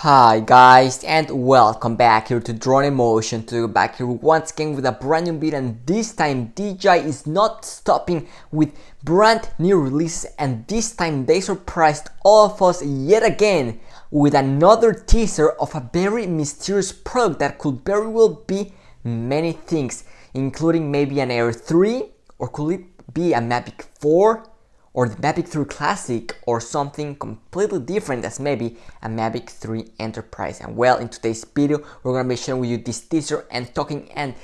Hi guys, and welcome back here to Drone Emotion. To go back here once again with a brand new video, and this time DJI is not stopping with brand new releases, and this time they surprised all of us yet again with another teaser of a very mysterious product that could very well be many things, including maybe an Air 3, or could it be a Mavic 4? Or the Mavic 3 Classic, or something completely different as maybe a Mavic 3 Enterprise. And well, in today's video we're going to be sharing with you this teaser and talking and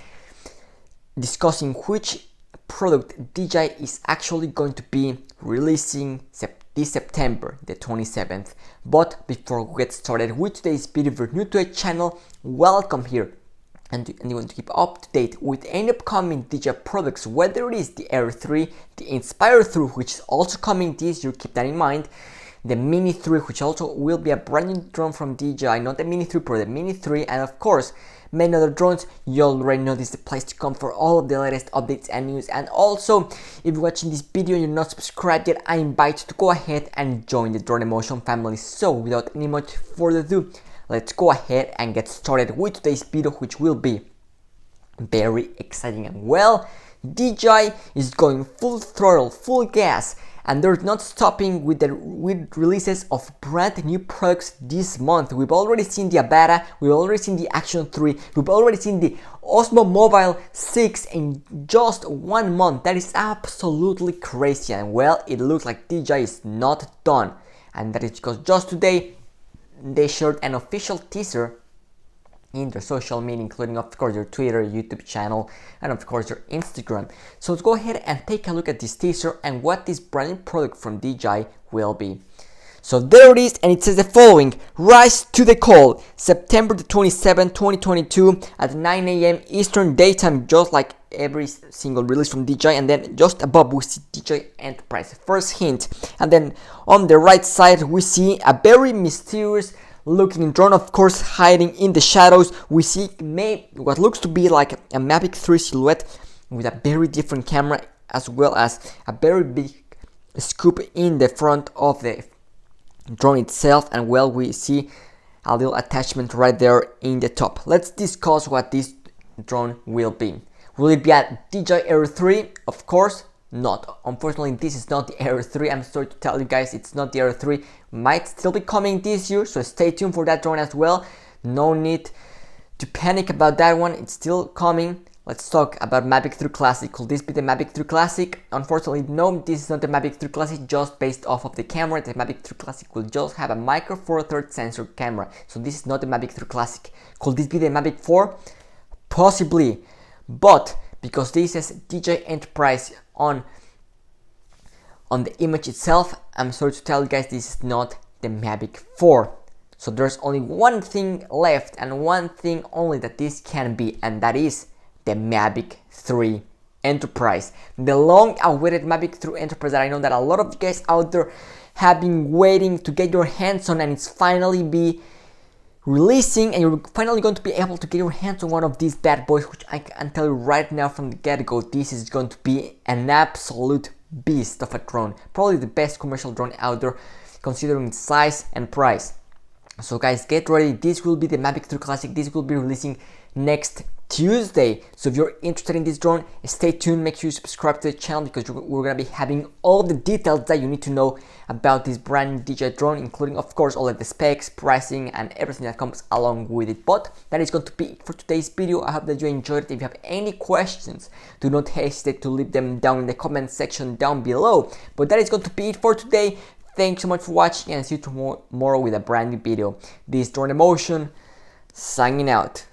discussing which product DJI is actually going to be releasing this September the 27th. But before we get started with today's video, if you're new to the channel, welcome here. And you want to keep up to date with any upcoming DJI products, whether it is the Air 3, the Inspire 3, which is also coming this year, keep that in mind, the Mini 3, which also will be a brand new drone from DJI, not the Mini 3 Pro, the Mini 3, and of course many other drones. You already know this is the place to come for all of the latest updates and news. And also, if you're watching this video and you're not subscribed yet, I invite you to go ahead and join the Drone Emotion family. So without any much further ado, let's go ahead and get started with today's video, which will be very exciting. And well, DJI is going full throttle, full gas, and they're not stopping with releases of brand new products this month. We've already seen the Avata, we've already seen the Action 3, we've already seen the Osmo Mobile 6 in just 1 month. That is absolutely crazy. And well, it looks like DJI is not done, and that is because just today they shared an official teaser in their social media, including of course their Twitter, YouTube channel, and of course their Instagram. So let's go ahead and take a look at this teaser and what this brand new product from DJI will be. So there it is, and it says the following: rise to the call, September the 27th, 2022 at 9 a.m. Eastern Daytime, just like every single release from DJI. And then just above we see DJI Enterprise, first hint, and then on the right side we see a very mysterious looking drone, of course hiding in the shadows. We see what looks to be like a Mavic 3 silhouette with a very different camera, as well as a very big scoop in the front of the drone itself. And well, we see a little attachment right there in the top. Let's discuss what this drone will be. Will it be a DJI Air 3? Of course not. Unfortunately, this is not the Air 3. I'm sorry to tell you guys, it's not the Air 3. Might still be coming this year, so stay tuned for that drone as well. No need to panic about that one, it's still coming. Let's talk about Mavic 3 Classic. Could this be the Mavic 3 Classic? Unfortunately, no, this is not the Mavic 3 Classic, just based off of the camera. The Mavic 3 Classic will just have a micro four thirds sensor camera, so this is not the Mavic 3 Classic. Could this be the Mavic 4? Possibly, but because this is DJI Enterprise on the image itself, I'm sorry to tell you guys, this is not the Mavic 4. So there's only one thing left, and one thing only that this can be, and that is the Mavic 3 Enterprise. The long-awaited Mavic 3 Enterprise that I know that a lot of you guys out there have been waiting to get your hands on, and it's finally be releasing, and you're finally going to be able to get your hands on one of these bad boys, which I can tell you right now from the get-go, this is going to be an absolute beast of a drone. Probably the best commercial drone out there, considering its size and price. So guys, get ready. This will be the Mavic 3 Classic. This will be releasing next Tuesday. So if you're interested in this drone, stay tuned. Make sure you subscribe to the channel, because we're going to be having all the details that you need to know about this brand new DJI drone, including of course all of the specs, pricing, and everything that comes along with it. But that is going to be it for today's video. I hope that you enjoyed it. If you have any questions, do not hesitate to leave them down in the comment section down below. But that is going to be it for today. Thanks so much for watching, and see you tomorrow with a brand new video. This is Drone Emotion, signing out.